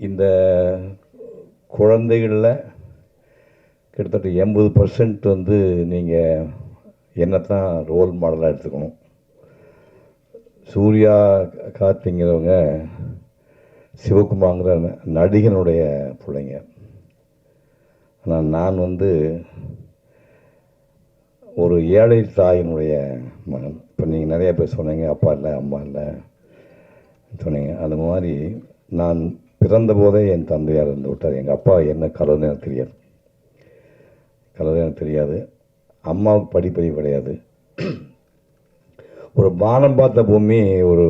இந்த குழந்தைகளில் கிட்டத்தட்ட 80% வந்து நீங்கள் என்னத்தான் ரோல் மாடலாக எடுத்துக்கணும். சூர்யா கார்த்திங்கிறவங்க சிவகுமார்ங்கிற நடிகனுடைய பிள்ளைங்க. ஆனால் நான் வந்து ஒரு ஏழை தாயினுடைய மகன். இப்போ நீங்கள் நிறைய பேர் சொன்னீங்க அப்பா இல்லை அம்மா இல்லை சொன்னீங்க. அந்த மாதிரி நான் பிறந்த போதே என் தந்தையார் இருந்து விட்டார். எங்கள் அப்பா என்ன கலர்னு எனக்கு தெரியாது. எனக்கு தெரியாது. அம்மாவுக்கு படிப்பறிவு கிடையாது. ஒரு வானம் பார்த்த பூமி ஒரு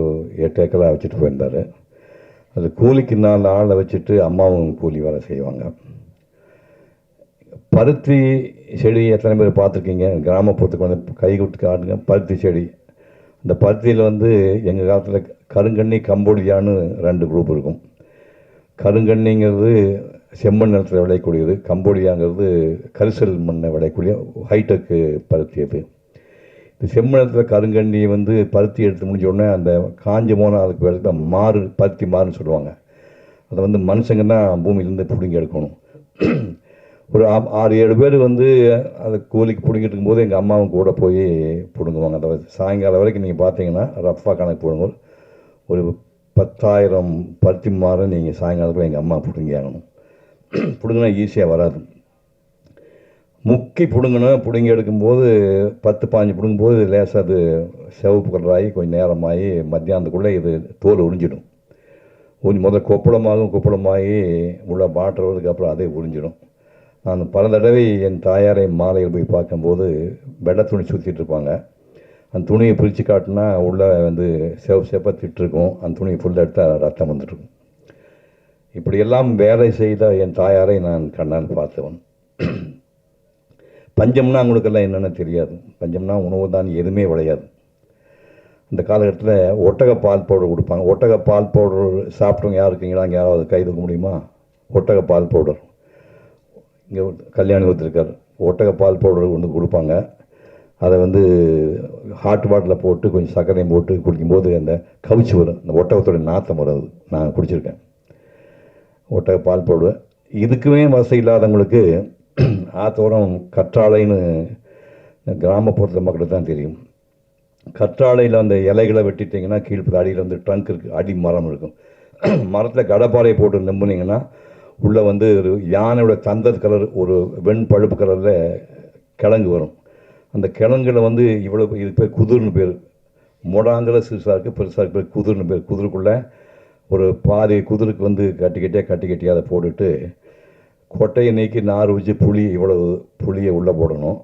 8 ஏக்கராக வச்சுட்டு போயிருந்தார். அது கூலிக்கு 4 ஆளை வச்சுட்டு அம்மாவும் கூலி வேலை செய்வாங்க. பருத்தி செடி எத்தனை பேர் பார்த்துருக்கீங்க? கிராமப்புறத்துக்கு வந்து கை விட்டு காட்டுங்க. பருத்தி செடி, அந்த பருத்தியில் வந்து எங்கள் காலத்தில் கருங்கண்ணி கம்போடியான்னு 2 குரூப் இருக்கும். கருங்கண்ணிங்கிறது செம்மண் நிலத்தில் விளையக்கூடியது, கம்போடியாங்கிறது கரிசல் மண்ணை விளையக்கூடிய ஹைடெக்கு பருத்தி. அது இந்த செம்மணத்தில் கருங்கண்ணி வந்து பருத்தி எடுத்து முடிஞ்ச உடனே அந்த காஞ்ச போன அதுக்கு வேலை மாறு, பருத்தி மாறுன்னு சொல்லுவாங்க. அதை வந்து மனுஷங்க தான் பூமியிலேருந்து பிடுங்கி எடுக்கணும். ஒரு 6-7 பேர் வந்து அதை கூலிக்கு பிடுங்கிட்டு இருக்கும்போது எங்கள் அம்மாவும் கூட போய் பிடுங்குவாங்க. அதை சாயங்காலம் வரைக்கும் நீங்கள் பார்த்தீங்கன்னா ரஃபாக கணக்கு போடும்போது ஒரு 10,000 பருத்தி மாற நீங்கள் சாயங்காலத்தில் எங்கள் அம்மா பிடுங்கி ஆகணும். பிடுங்கினா ஈஸியாக வராது. முக்கி பிடுங்கி எடுக்கும்போது 10-15 பிடுங்கும்போது லேசாக அது சிவப்பு கலராகி கொஞ்சம் நேரமாகி மத்தியானத்துக்குள்ளே இது தோல் உறிஞ்சிடும். முதல்ல கொப்பளமாகி உள்ள மாட்டுறதுக்கு அப்புறம் அதே உறிஞ்சிடும். நான் பல தடவை என் தாயாரை மாலையில் போய் பார்க்கும்போது வெள்ளை துணி சுற்றிட்டு இருப்பாங்க. அந்த துணியை பிரித்து காட்டினா உள்ளே வந்து சேப்பாக திட்டிருக்கும். அந்த துணியை ஃபுல்லாக எடுத்தால் ரத்தம் வந்துட்டுருக்கும். இப்படியெல்லாம் வேலை செய்த என் தாயாரை நான் கண்ணால் பார்த்தவன். பஞ்சம்னா அவங்களுக்கெல்லாம் என்னென்னு தெரியாது. பஞ்சம்னா உணவு தான், எதுவுமே விளையாது. அந்த காலகட்டத்தில் ஒட்டக பால் பவுடர் கொடுப்பாங்க. ஒட்டக பால் பவுடர் சாப்பிட்டவங்க யார் இருக்கீங்களா? அங்கே யாராவது கை தூக்க முடியுமா? ஒட்டக பால் பவுடர் இங்கே கல்யாணி ஒருத்தருக்கார். ஒட்டக பால் பவுடர் ஒன்று கொடுப்பாங்க. அதை வந்து ஹாட் வாட்டரில் போட்டு கொஞ்சம் சர்க்கரையும் போட்டு குடிக்கும்போது அந்த கவிச்சு வரும். அந்த ஒட்டகத்தோடைய நாத்தம் வராது. நான் குடிச்சிருக்கேன் ஒட்டக பால் பவுடர். இதுக்குமே வசதி இல்லாதவங்களுக்கு ஆத்தோரம் கற்றாழைன்னு கிராமப்புறத்தில் மக்களுக்கு தான் தெரியும். கற்றாழையில் அந்த இலைகளை வெட்டிட்டிங்கன்னா கீழ்ப்பு அடியில் வந்து ட்ரங்க் இருக்குது, அடி மரம் இருக்கும். மரத்தில் கடப்பாறையை போட்டு நம்பினீங்கன்னா உள்ளே வந்து ஒரு யானையோட தந்தது கலர், ஒரு வெண் பழுப்பு கலரில் கிழங்கு வரும். அந்த கிழங்குல வந்து இவ்வளோ, இது பேர் குதிர்னு பேர். மொடாங்கிற சிறுசாக இருக்குது, பெருசாக இருக்குது, பேர் குதிர்னு பேர். குதிருக்குள்ளே ஒரு பாதி குதிருக்கு வந்து கட்டி அதை போட்டுட்டு கொட்டையை நீக்கி நார் வச்சு இவ்வளவு புளியை உள்ளே போடணும்.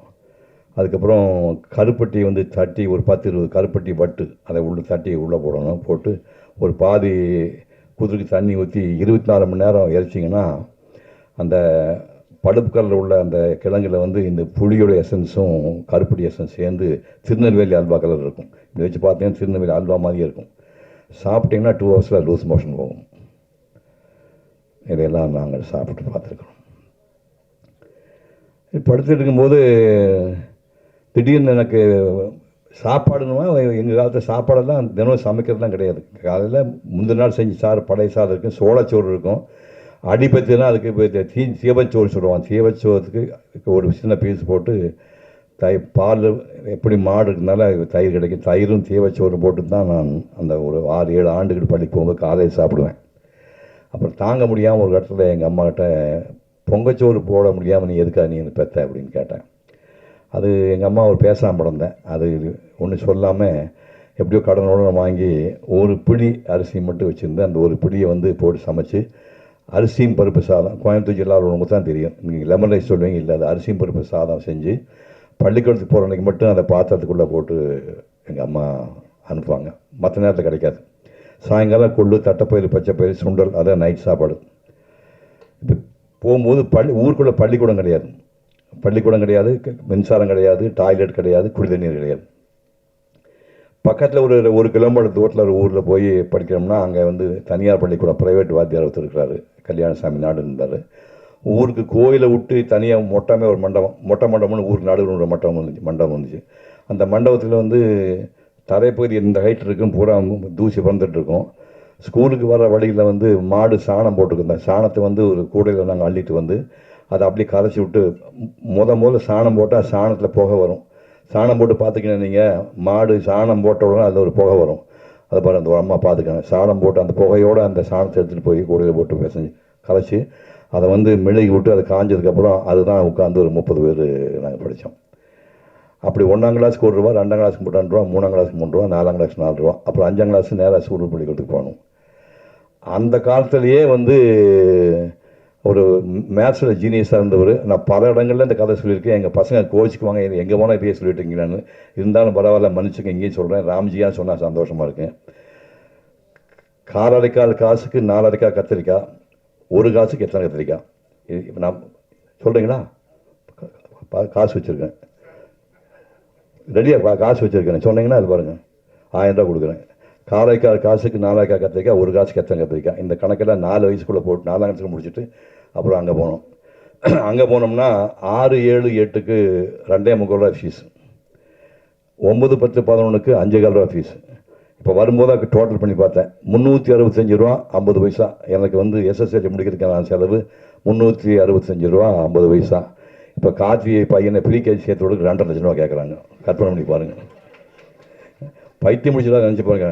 அதுக்கப்புறம் கருப்பட்டி வந்து தட்டி ஒரு 10-20 கருப்பட்டி வட்டு அதை தட்டி உள்ளே போடணும். போட்டு ஒரு பாதி குதிருக்கு தண்ணி ஊற்றி 24 மணி நேரம் இறைச்சிங்கன்னா அந்த பழுப்பு கலரில் உள்ள அந்த கிழங்குல வந்து இந்த புளியோட எசன்ஸும் கருப்பட்டி எசன்ஸ் சேர்ந்து திருநெல்வேலி அல்வா கலர் இருக்கும். இதை வச்சு பார்த்தீங்கன்னா திருநெல்வேலி அல்வா மாதிரியே இருக்கும். சாப்பிட்டிங்கன்னா 2 ஹவர்ஸில் லூஸ் மோஷன் போகும். இதையெல்லாம் நாங்கள் சாப்பிட்டு பார்த்துருக்குறோம். படுத்துட்டு இருக்கும்போது திடீர்னு எனக்கு சாப்பாடுன்னா, எங்கள் காலத்தில் சாப்பாடெல்லாம் தினம் சமைக்கிறதுலாம் கிடையாது. காலையில் முந்தின நாள் செஞ்சு பழைய சாதம் இருக்கும், சோளச்சோறு இருக்கும். அடிப்பத்தினா அதுக்கு இப்போ சீவச்சோறு சொல்லுவாங்க. சீவச்சோறுக்கு ஒரு சின்ன பீஸ் போட்டு பால், எப்படி மாடு இருக்கனால தயிர் கிடைக்கும், தயிரும் சீவச்சோறு போட்டு தான் நான் அந்த ஒரு 6-7 ஆண்டுகள் பள்ளிக்கு போகும்போது காலையில் சாப்பிடுவேன். அப்புறம் தாங்க முடியாமல் ஒரு இடத்துல எங்கள் அம்மாக்கிட்ட பொங்கச்சோறு போட முடியாமல் நீ எதுக்காக நீ பெற்ற அப்படின்னு கேட்டேன். அது எங்கள் அம்மா ஒரு பேசாமல் படந்தேன். அது ஒன்று சொல்லாமல் எப்படியோ கடனோடு வாங்கி ஒரு பிடி அரிசி மட்டும் வச்சுருந்தேன். அந்த ஒரு பிடியை வந்து போட்டு சமைச்சு அரிசியும் பருப்பு சாதம், கோயம்புத்தூர் ஜில்லாவில் உள்ளவங்க தான் தெரியும், நீங்கள் லெமன் ரைஸ் சொல்லுவீங்க, இல்லை அது அரிசியும் பருப்பு சாதம் செஞ்சு பள்ளிக்கூடத்துக்கு போகிற அன்றைக்கி மட்டும் அந்த பாத்திரத்துக்குள்ளே போட்டு எங்கள் அம்மா அனுப்புவாங்க. மற்ற நேரத்தில் கிடைக்காது. சாயங்காலம் கொள்ளு, தட்டைப்பயிறு, பச்சைப்பயிறு, சுண்டல், அதான் நைட் சாப்பாடு. இப்போ போகும்போது ஊருக்குள்ளே பள்ளிக்கூடம் கிடையாது, மின்சாரம் கிடையாது, டாய்லெட் கிடையாது, குடி தண்ணீர் கிடையாது. பக்கத்தில் ஒரு கிலோமீட்டர் தூரத்தில் ஒரு ஊரில் போய் படிக்கிறோம்னா அங்கே வந்து தனியார் பள்ளிக்கூடம், ப்ரைவேட் வாத்தியார் ஒருத்தர் இருக்கிறாரு, கல்யாணசாமி நாடு இருந்தார். ஊருக்கு கோயிலை விட்டு தனியாக ஒரு மண்டபம்னு ஊருக்கு நடுவில் ஒரு மண்டபம் வந்துச்சு. அந்த மண்டபத்தில் வந்து தரைப்பகுதி இந்த ஹைட் இருக்கும், பூரா தூசி பறந்துட்டு இருக்கும். ஸ்கூலுக்கு வர வழியில் வந்து மாடு சாணம் போட்டுருந்தேன். சாணத்தை வந்து ஒரு கூடையில் நாங்கள் அள்ளிட்டு வந்து அதை அப்படியே கரைச்சி விட்டு முதல்ல சாணம் போட்டால் சாணத்தில் புகை வரும். சாணம் போட்டு பார்த்துக்கினேன் நீங்கள், மாடு சாணம் போட்ட உடனே அதில் ஒரு புகை வரும். அதை பாரு அந்த ஒரு அம்மா பார்த்துக்கணும். சாணம் போட்டு அந்த புகையோடு அந்த சாணத்தை எடுத்துகிட்டு போய் கூடையில் போட்டு பிசைஞ்சு கரைச்சி அதை வந்து மெழுகி விட்டு அதை காஞ்சதுக்கப்புறம் அதுதான் உட்காந்து ஒரு 30 பேர் நாங்கள் படித்தோம். அப்படி 1ஆம் கிளாஸுக்கு 1 ரூபா, 2ஆம் கிளாஸுக்கு 2 ரூபா, 3ஆம் கிளாஸுக்கு 3 ரூபா, 4ஆம் கிளாஸுக்கு 4 ரூபா, அப்புறம் 5ஆம் கிளாஸு நேராக சூடு பள்ளிக்கூடத்துக்கு போகணும். அந்த காலத்திலேயே வந்து ஒரு மேத்ஸில் ஜீனியஸாக இருந்தவர். நான் பல இடங்களில் இந்த கதை சொல்லியிருக்கேன். எங்கள் பசங்க கோச்சிக்குவாங்க, எங்கே போனால் இப்படியே சொல்லிட்டுங்களான்னு. இருந்தாலும் பரவாயில்ல, மன்னிச்சுக்க, இங்கேயும் சொல்கிறேன். ராம்ஜியாக சொன்னால் சந்தோஷமாக இருக்கேன். காலரைக்கால் காசுக்கு 4 அரைக்காய் கத்திரிக்காய், 1 காசுக்கு எத்தனை கத்திரிக்காய்? இப்போ நான் சொல்கிறீங்களா? காசு வச்சுருக்கேன் ரெடியாக, காசு வச்சுருக்கேன் சொன்னீங்கன்னா அது பாருங்கள், 1000 ரூபா கொடுக்குறேன். காரைக்கால் காசுக்கு 4 அரைக்காய் கத்திரிக்காய், 1 காசுக்கு எத்தனை கத்திரிக்காய்? இந்த கணக்கெல்லாம் 4 வயசுக்குள்ளே போட்டு 4ஆம் கிளாஸுக்கு முடிச்சுட்டு அப்புறம் அங்கே போனோம். அங்கே போனோம்னா 6, 7, 8க்கு 2.25 ரூபா ஃபீஸ், 9, 10, 11க்கு 5.25 ரூபா ஃபீஸ். இப்போ வரும்போது அதுக்கு டோட்டல் பண்ணி பார்த்தேன், 365 ரூபா 50 பைசா. எனக்கு வந்து எஸ்எஸ்எல்சி முடிக்கிறதுக்கான செலவு 365 ரூபா 50 பைசா. இப்போ கார்த்தி பையனை ப்ரீகேஜி சேர்த்து 2.5 லட்சம் ரூபா கேட்குறாங்க. கற்பனை பண்ணி பாருங்கள். பைத்தியம் முடிச்சுதான் நினச்சி பாருங்க.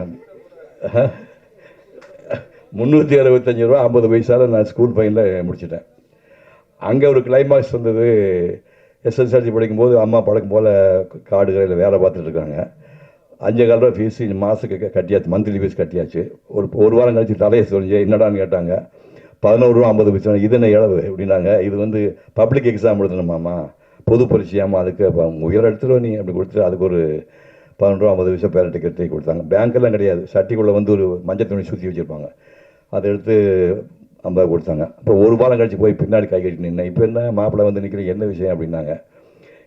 365 ரூபா 50 பைசாவில் நான் ஸ்கூல் பையனில் முடிச்சிட்டேன். அங்கே ஒரு கிளைமாக்ஸ் வந்தது. எஸ்எஸ்எல்சி படிக்கும்போது அம்மா பழக்கம் போல் காடு கடையில் வேலை பார்த்துட்டு இருக்காங்க. 5.25 ரூபா ஃபீஸ் மாதத்துக்கு கட்டியாச்சு, மந்த்லி ஃபீஸ் கட்டியாச்சு. ஒரு வாரம் கழிச்சு தலையை சொல்லிச்சு, என்னடான்னு கேட்டாங்க. 11 ரூபா 50 பைசா. இது என்ன இளவு அப்படின்னாங்க. இது வந்து பப்ளிக் எக்ஸாம் எழுதணுமாம்மா, பொது பரீட்சையாமா, அதுக்கு உயர் எடுத்துருவ நீ அப்படி கொடுத்துட்டு அதுக்கு ஒரு 11 ரூபா 50 பைசா பேரண்ட்டு கட்டி கொடுத்தாங்க. பேங்க்கெல்லாம் கிடையாது, சட்டிக்குள்ளே வந்து ஒரு மஞ்சள் துணி சுற்றி வச்சுருப்பாங்க, அதை எடுத்து 50 கொடுத்தாங்க. அப்புறம் ஒரு வாரம் கழிச்சு போய் பின்னாடி கை கட்டி நின்னேன். இப்போ என்ன மாப்பிள்ளை வந்து நிற்கிற, என்ன விஷயம் அப்படின்னாங்க.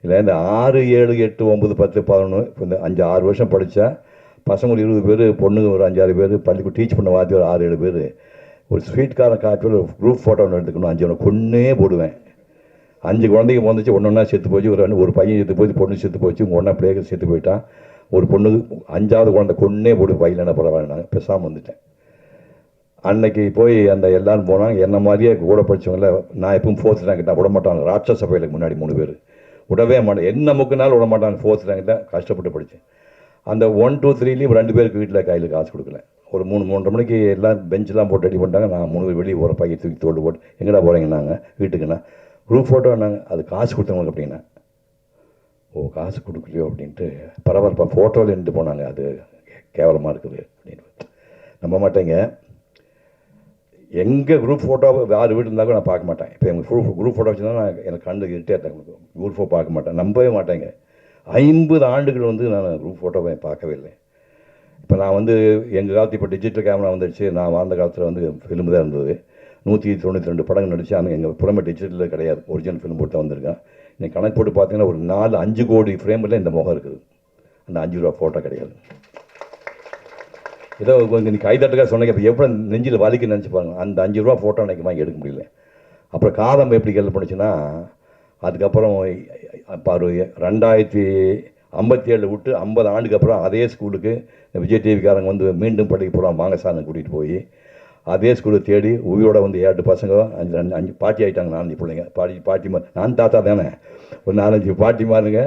இல்லை இந்த 6, 7, 8, 9, 10, 11 இப்போ இந்த 5, 6 வருஷம் படித்தா பசங்க ஒரு 20 பேர், பொண்ணுங்க ஒரு 5, 6 பேர், பள்ளிக்கு டீச் பண்ண வாத்தி ஒரு 6, 7 பேர். ஒரு ஸ்வீட்காரன் காப்பியில் ஒரு குரூப் ஃபோட்டோ ஒன்று எடுத்துக்கணும். 5 கொன்னே போடுவேன். 5 குழந்தைங்க வந்துச்சு, ஒன்றா செத்து போச்சு. ஒரு பையன் செத்து போச்சு, பொண்ணு செத்து போச்சு, ஒன்றா பிள்ளைகள் செத்து போயிட்டான். ஒரு பொண்ணுக்கு 5ஆவது குழந்தை கொன்னே போடு, பையன் பரவாயில்ல. நாங்கள் பேசாமல் வந்துட்டேன். அன்னைக்கு போய் அந்த எல்லாரும் போனாங்க. என்ன மாதிரியே கூட படித்தவங்கள நான் எப்பவும் 4th ரேங்க் தான், விட மாட்டாங்க. ராட்சச பையலுக்கு முன்னாடி 3 பேர் விடவே மாட்டேன். என்ன முக்குனாலும் விட மாட்டாங்க. 4th ரேங்க் தான், கஷ்டப்பட்டு படித்தேன். அந்த 1, 2, 3லேயும் 2 பேருக்கு வீட்டில் கையில் காசு கொடுக்கல. ஒரு 3, 3:30 மணிக்கு எல்லாம் பெஞ்செலாம் போட்டு ரெடி பண்ணிட்டாங்க. நான் 3 பேர் வெளியே போகிற பையன் தூக்கி தோடு போட்டு, எங்கடா போகிறீங்கன்னாங்க. வீட்டுக்குண்ணா. குரூப் ஃபோட்டோ என்னாங்க, அது காசு கொடுத்தவங்களுக்கு அப்படின்னா. ஓ, காசு கொடுக்கலையோ அப்படின்ட்டு பரவாயில்லப்பா, ஃபோட்டோவில் நின்று போனாங்க. அது கேவலமாக இருக்குது அப்படின்னு நம்ப மாட்டேங்க. எங்கள் குரூப் ஃபோட்டோ யார் வீடு இருந்தாலும் நான் பார்க்க மாட்டேன். இப்போ எங்கள் குரூப் ஃபோட்டோ வச்சுருந்தா நான் எனக்கு கண்டு கிட்டே இருக்கேன். குரூப் ஃபோட்டோ பார்க்க மாட்டேன், நம்பவே மாட்டேங்க. 50 ஆண்டுகள் வந்து நான் குரூப் ஃபோட்டோவை பார்க்கவே இல்லை. இப்போ நான் வந்து எங்கள் காலத்து இப்போ டிஜிட்டல் கேமரா வந்துடுச்சு. நான் வாழ்ந்த காலத்தில் வந்து ஃபிலிம் தான் இருந்தது. 192 படங்கள் நடிச்சு. ஆனால் எங்கள் புறமே டிஜிட்டலில் கிடையாது, ஒரிஜினல் ஃபிலிம் போட்டு தான் வந்திருக்கேன். நீங்கள் கணக்கு போட்டு பார்த்தீங்கன்னா ஒரு 4, 5 கோடி ஃப்ரேமில் இந்த முகம் இருக்குது. அந்த 5 ரூபா ஃபோட்டோ கிடையாது. ஏதோ கொஞ்சம் நீ கைதட்டுக்காக சொன்னீங்க. இப்போ எவ்வளோ நெஞ்சில் வலிக்கு நினச்சி பாருங்க. அந்த 5 ரூபா ஃபோட்டோ எனக்கு வாங்கி எடுக்க முடியல. அப்புறம் காதம் எப்படி கேள்வி பண்ணுச்சுன்னா, அதுக்கப்புறம் இப்போ 2057 விட்டு 50 ஆண்டுக்கு அப்புறம் அதே ஸ்கூலுக்கு விஜய் டிவிக்காரங்க வந்து மீண்டும் படிக்க போகிறோம் வாங்க சார்னு கூட்டிகிட்டு போய் அதே ஸ்கூலை தேடி உயிரோட வந்து 7 பசங்க 5 பாட்டி ஆகிட்டாங்க. 4 பிள்ளைங்க பாட்டிமா. நான் தாத்தா தானே, ஒரு 4-5 பாட்டிமாருங்க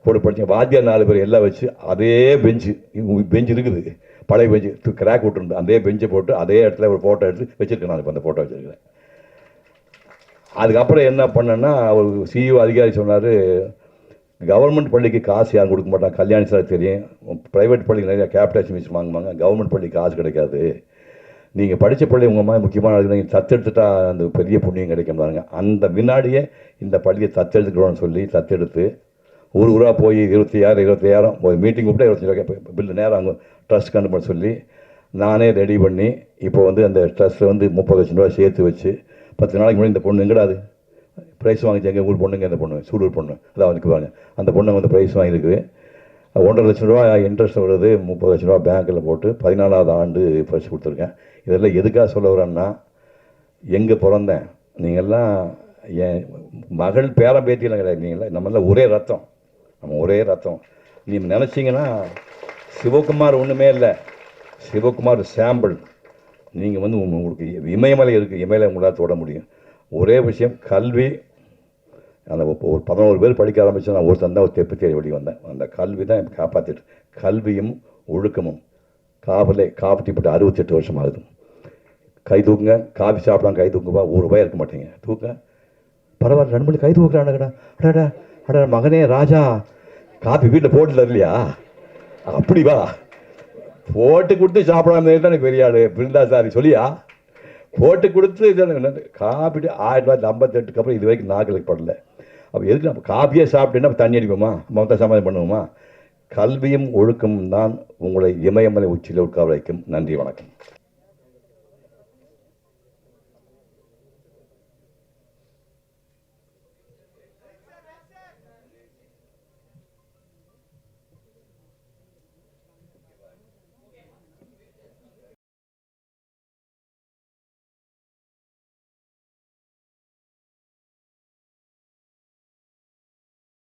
கூட படித்தேன். வாத்தியார் 4 பேர் எல்லாம் வச்சு அதே பெஞ்சு இருக்குது, பழைய பெஞ்சு கிராக் விட்டுருந்து. அதே பெஞ்சை போட்டு அதே இடத்துல ஒரு ஃபோட்டோ எடுத்து வச்சுருக்கேன். நான் இப்போ அந்த ஃபோட்டோ வச்சுருக்கிறேன். அதுக்கப்புறம் என்ன பண்ணேன்னா, ஒரு சிஇஓ அதிகாரி சொன்னார், கவர்மெண்ட் பள்ளிக்கு காசு யாரும் கொடுக்க மாட்டாங்க. கல்யாணி சார் தெரியும், ப்ரைவேட் பள்ளிக்கு நிறையா கேபிடேஷன் ஃபீஸ் வாங்குவாங்க, கவர்மெண்ட் பள்ளிக்கு காசு கிடைக்காது. நீங்கள் படித்த பள்ளி உங்கள் மாதிரி முக்கியமான நீங்கள் தத்தெடுத்துட்டா அந்த பெரிய புண்ணியம் கிடைக்கும் பாருங்க. அந்த வினாடியே இந்த பள்ளியை தத்தெடுத்துக்கிறோன்னு சொல்லி தத்தெடுத்து ஊராக போய் 26,000 ஒரு மீட்டிங் கூப்பிட்டா 25 பில்லு நேரம் அவங்க ட்ரஸ்ட் கண்டு பண்ண சொல்லி நானே ரெடி பண்ணி இப்போ வந்து அந்த ட்ரஸ்ட்டில் வந்து 30 லட்சம் ரூபா சேர்த்து வச்சு 10 நாளைக்கு முன்னாடி இந்த பொண்ணு எங்கடாது ப்ரைஸ் வாங்கிச்சு, எங்கள் ஊர் பொண்ணுங்க, இந்த பொண்ணு சூலூர் பொண்ணு அதான் அவனுக்கு வாங்க, அந்த பொண்ணை வந்து ப்ரைஸ் வாங்கியிருக்கு. 1.5 லட்சம் ரூபா இன்ட்ரெஸ்ட் வருது, 30 லட்சம் ரூபா பேங்க்கில் போட்டு 14ஆவது ஆண்டு பரிசு கொடுத்துருக்கேன். இதெல்லாம் எதுக்காக சொல்ல வரேன்னா, எங்கே பிறந்தேன், நீங்கள்லாம் என் மகள் பேரன் பேத்தியெல்லாம் கிடையாது, நீங்களாம் நம்மளாம் ஒரே ரத்தம், நம்ம ஒரே ரத்தம். நீங்கள் நினச்சிங்கன்னா சிவகுமார் ஒன்றுமே இல்லை, சிவகுமார் சாம்பிள், நீங்கள் வந்து உங்களுக்கு இமயமலை இருக்குது, இமயமலை உங்களால் தொட முடியும். ஒரே விஷயம், கல்வி. அந்த ஒரு 11 பேர் படிக்க ஆரம்பித்து நான் ஒருத்தன் தான் ஒரு தெப்பு தேடி வெளியே வந்தேன். அந்த கல்வி தான் எனக்கு காப்பாற்றிட்டு. கல்வியும் ஒழுக்கமும். காப்பாற்றிப்பட்டு 68 வருஷம் ஆகுது. கை தூக்குங்க, காஃபி சாப்பிடாம கை தூக்குப்பா, ₹1 இருக்க மாட்டேங்க, தூக்க பரவாயில்ல, 2 மணி கை தூக்குறானுங்கடா. அடடா அடா மகனே ராஜா, காஃபி வீட்டில் போட்டுல இல்லையா, அப்படி வா, போட்டு கொடுத்து சாப்பிடாம தான் பெரிய ஆள் பிருந்தாசாரி சொல்லியா, போட்டு கொடுத்து காப்பிட்டு 1958 அப்புறம் இது வரைக்கும் நாக்களுக்கு படல. அப்போ எதுக்கு நம்ம காஃபியே சாப்பிட்டேன்னா தண்ணி அடிப்போமா, மொத்த சமாதானம் பண்ணுவோமா? கல்வியும் ஒழுக்கமும் தான் உங்களை இமயமலை உச்சியில் உட்கார வைக்கும். நன்றி, வணக்கம்.